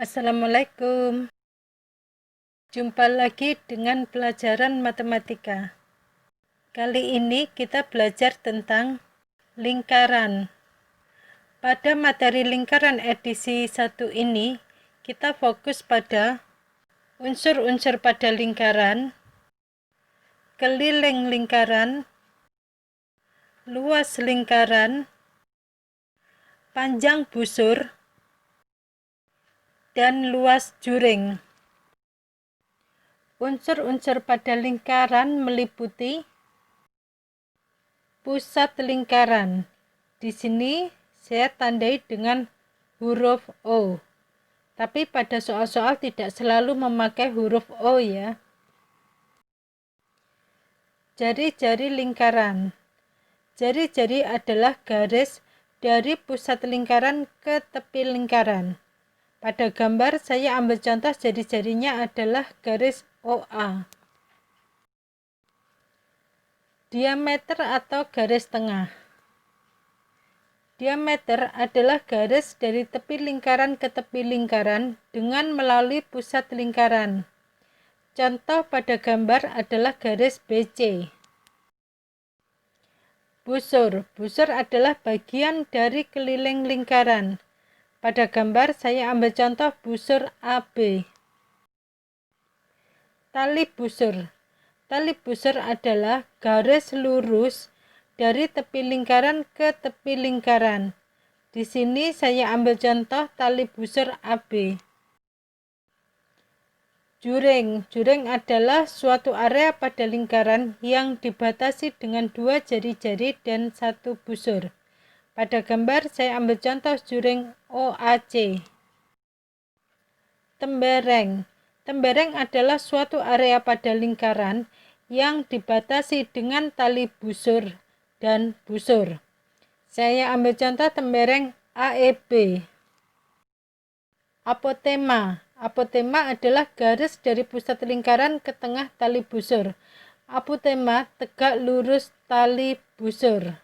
Assalamualaikum. Jumpa lagi dengan pelajaran matematika. Kali ini kita belajar tentang lingkaran. Pada materi lingkaran edisi 1 ini, kita fokus pada unsur-unsur pada lingkaran, keliling lingkaran, luas lingkaran, panjang busur, dan luas juring. Unsur-unsur pada lingkaran meliputi pusat lingkaran. Di sini saya tandai dengan huruf O. Tapi pada soal-soal tidak selalu memakai huruf O ya. Jari-jari lingkaran. Jari-jari adalah garis dari pusat lingkaran ke tepi lingkaran. Pada gambar saya ambil contoh jari-jarinya adalah garis OA. Diameter atau garis tengah. Diameter adalah garis dari tepi lingkaran ke tepi lingkaran dengan melalui pusat lingkaran. Contoh pada gambar adalah garis BC. Busur. Busur adalah bagian dari keliling lingkaran. Pada gambar saya ambil contoh busur AB. Tali busur. Tali busur adalah garis lurus dari tepi lingkaran ke tepi lingkaran. Di sini saya ambil contoh tali busur AB. Juring. Juring adalah suatu area pada lingkaran yang dibatasi dengan 2 jari-jari dan 1 busur. Pada gambar saya ambil contoh juring OAC. Tembereng. Tembereng adalah suatu area pada lingkaran yang dibatasi dengan tali busur dan busur. Saya ambil contoh tembereng AEB. Apotema. Apotema adalah garis dari pusat lingkaran ke tengah tali busur. Apotema tegak lurus tali busur.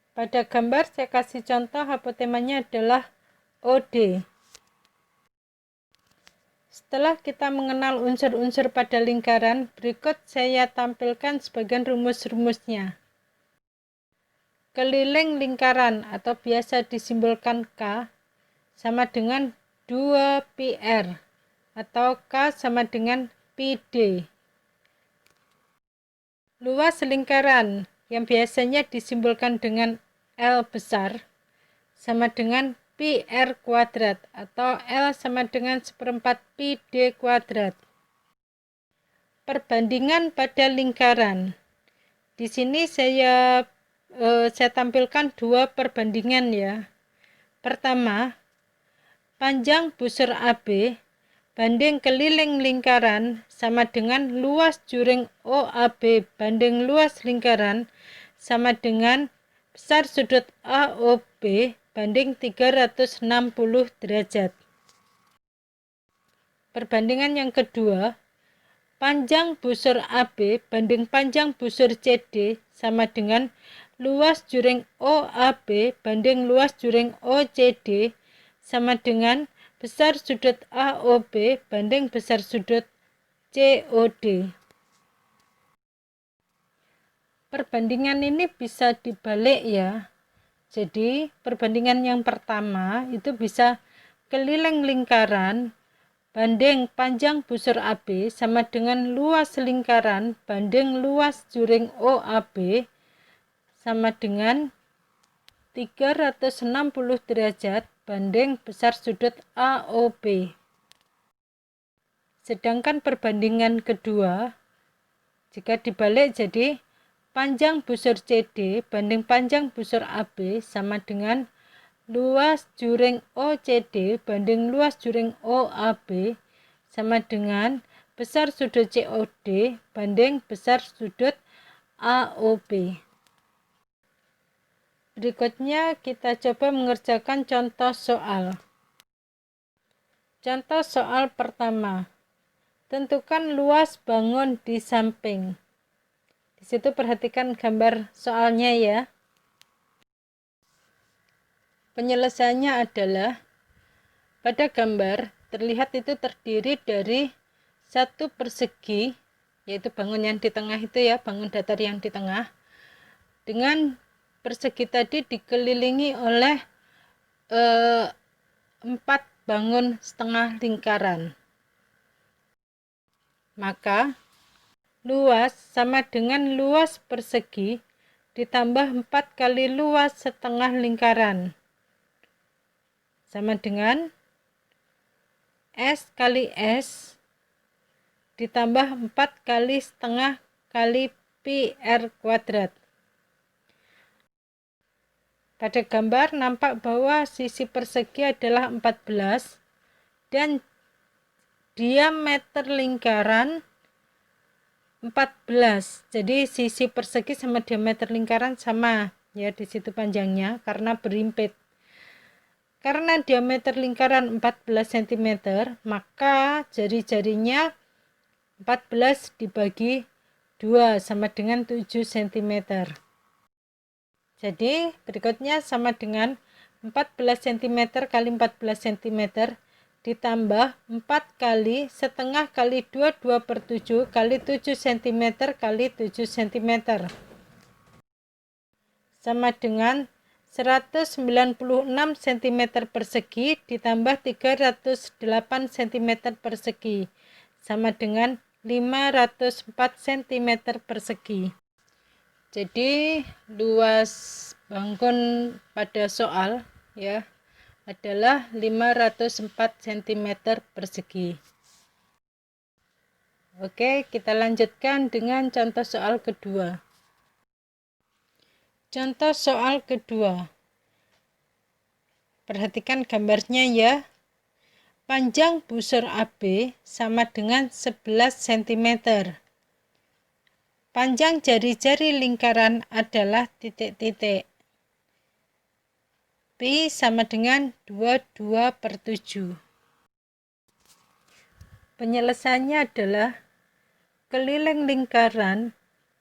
Pada gambar saya kasih contoh apotemanya adalah OD. Setelah kita mengenal unsur-unsur pada lingkaran, berikut saya tampilkan sebagian rumus-rumusnya. Keliling lingkaran atau biasa disimbolkan K sama dengan 2πr atau K sama dengan πd. Luas lingkaran yang biasanya disimbolkan dengan L besar sama dengan πr kuadrat atau L sama dengan 1/4 πd kuadrat. Perbandingan pada lingkaran. Di sini saya tampilkan 2 perbandingan ya. Pertama, panjang busur AB banding keliling lingkaran sama dengan luas juring OAB banding luas lingkaran sama dengan besar sudut AOB banding 360 derajat. Perbandingan yang kedua, panjang busur AB banding panjang busur CD sama dengan luas juring OAB banding luas juring OCD sama dengan besar sudut AOB banding besar sudut COD. Perbandingan ini bisa dibalik ya. Jadi perbandingan yang pertama itu bisa keliling lingkaran banding panjang busur AB sama dengan luas lingkaran banding luas juring OAB sama dengan 360 derajat banding besar sudut AOB. Sedangkan perbandingan kedua, jika dibalik jadi panjang busur CD banding panjang busur AB sama dengan luas juring OCD banding luas juring OAB sama dengan besar sudut COD banding besar sudut AOB. Berikutnya kita coba mengerjakan contoh soal. Contoh soal pertama. Tentukan luas bangun di samping. Di situ perhatikan gambar soalnya ya. Penyelesaiannya adalah pada gambar terlihat itu terdiri dari satu persegi, yaitu bangun yang di tengah itu ya, bangun datar yang di tengah, dengan persegi tadi dikelilingi oleh 4 bangun setengah lingkaran. Maka luas sama dengan luas persegi ditambah 4 kali luas setengah lingkaran, sama dengan S kali S ditambah 4 kali setengah kali pi R kuadrat. Pada gambar nampak bahwa sisi persegi adalah 14 dan diameter lingkaran 14. Jadi sisi persegi sama diameter lingkaran sama ya, di situ panjangnya karena berimpit. Karena diameter lingkaran 14 cm, maka jari-jarinya 14 dibagi 2 sama dengan 7 cm. Jadi berikutnya sama dengan 14 cm kali 14 cm ditambah 4 kali setengah kali 2/7 kali 7 cm kali 7 cm sama dengan 196 cm persegi ditambah 308 cm persegi sama dengan 504 cm persegi. Jadi luas bangun pada soal ya adalah 504 cm persegi. Oke, kita lanjutkan dengan contoh soal kedua. Contoh soal kedua. Perhatikan gambarnya ya. Panjang busur AB sama dengan 11 cm. Panjang jari-jari lingkaran adalah titik-titik. Pi sama dengan 22/7. Penyelesaiannya adalah keliling lingkaran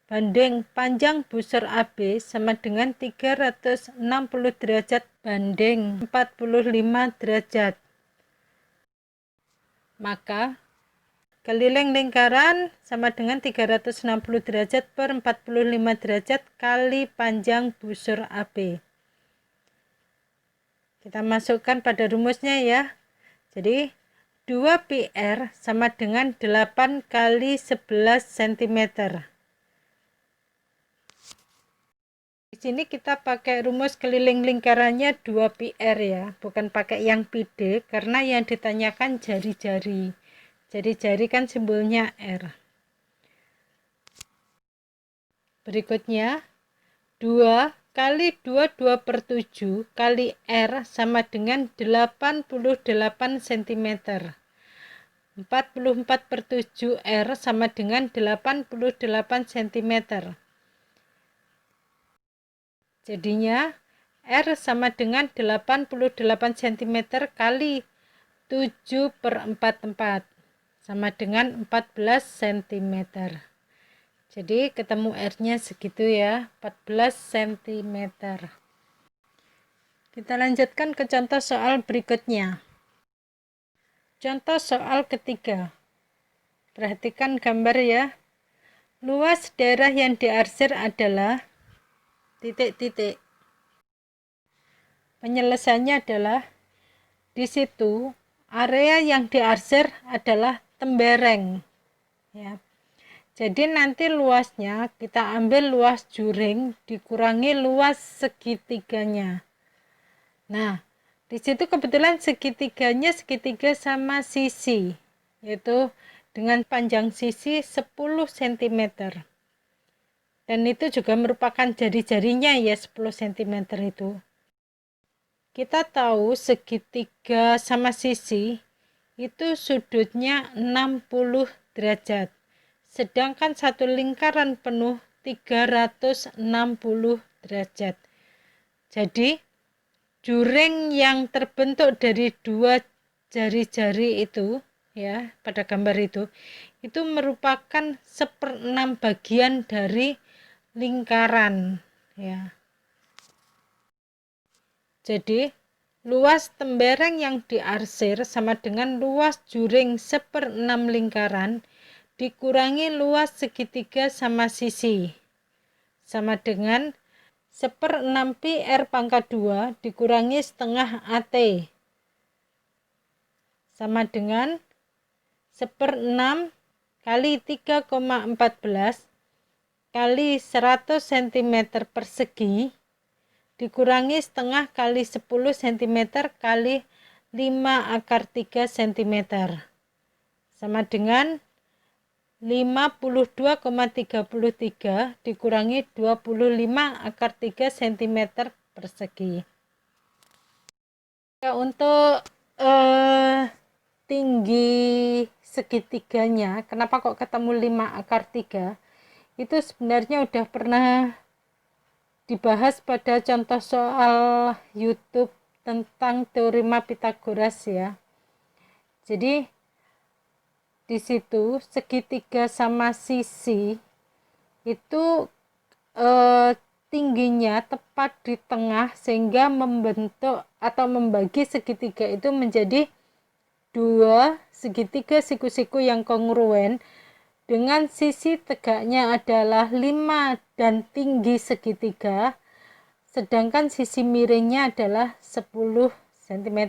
banding panjang busur AB sama dengan 360 derajat banding 45 derajat. Maka keliling lingkaran sama dengan 360 derajat per 45 derajat kali panjang busur AB. Kita masukkan pada rumusnya ya. Jadi 2πr sama dengan 8 kali 11 cm. Di sini kita pakai rumus keliling lingkarannya 2πr ya, bukan pakai yang πd karena yang ditanyakan jari-jari. Jari-jari kan simbolnya R. Berikutnya 2 kali 22/7 kali R sama dengan 88 cm. 44/7 R sama dengan 88 cm. Jadinya R sama dengan 88 cm kali 7/44 sama dengan 14 cm. Jadi ketemu R-nya segitu ya, 14 cm. Kita lanjutkan ke contoh soal berikutnya. Contoh soal ketiga. Perhatikan gambar ya. Luas daerah yang diarsir adalah titik-titik. Penyelesaiannya adalah di situ area yang diarsir adalah tembereng ya. Jadi nanti luasnya kita ambil luas juring dikurangi luas segitiganya. Nah, di situ kebetulan segitiganya segitiga sama sisi, yaitu dengan panjang sisi 10 cm. Dan itu juga merupakan jari-jarinya ya, 10 cm itu. Kita tahu segitiga sama sisi itu sudutnya 60 derajat. Sedangkan satu lingkaran penuh 360 derajat. Jadi juring yang terbentuk dari dua jari-jari itu ya, pada gambar itu merupakan 1/6 bagian dari lingkaran ya. Jadi luas tembereng yang diarsir sama dengan luas juring 1/6 lingkaran dikurangi luas segitiga sama sisi, sama dengan 1/6 pi R pangkat 2 dikurangi setengah AT, sama dengan 1/6 kali 3,14 kali 100 cm persegi dikurangi setengah kali 10 cm kali 5/3 cm, sama dengan 52,33 dikurangi 25/3 cm persegi. Ya, untuk tinggi segitiganya, kenapa kok ketemu 5/3? Itu sebenarnya udah pernah dibahas pada contoh soal YouTube tentang teorema Pythagoras ya. Jadi di situ segitiga sama sisi itu tingginya tepat di tengah sehingga membentuk atau membagi segitiga itu menjadi dua segitiga siku-siku yang kongruen dengan sisi tegaknya adalah 5 dan tinggi segitiga, sedangkan sisi miringnya adalah 10 cm.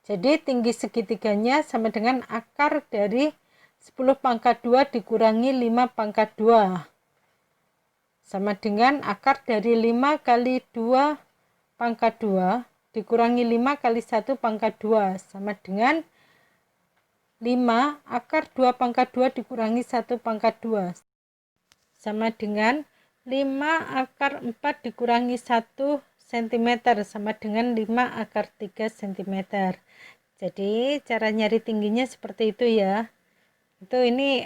Jadi tinggi segitiganya sama dengan akar dari 10/2 dikurangi 5/2. Sama dengan akar dari 5 kali 2/2 dikurangi 5 kali 1/2. Sama dengan 5 akar 2/2 dikurangi 1/2. Sama dengan 5 akar 4 dikurangi 1 cm sama dengan 5/3 cm. Jadi cara nyari tingginya seperti itu ya. Itu ini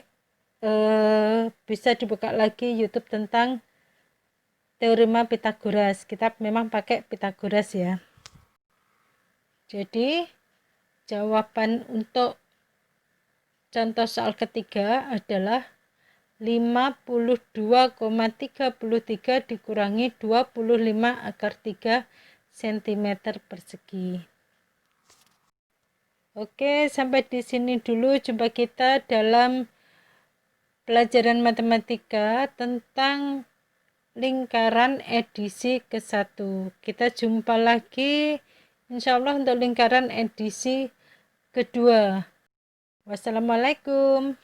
bisa dibuka lagi YouTube tentang teorema Pythagoras. Kita memang pakai Pythagoras ya. Jadi jawaban untuk contoh soal ketiga adalah 52,33 dikurangi 25/3 cm persegi. Oke, sampai di sini dulu jumpa kita dalam pelajaran matematika tentang lingkaran edisi ke-1. Kita jumpa lagi insya Allah untuk lingkaran edisi kedua. Wassalamualaikum.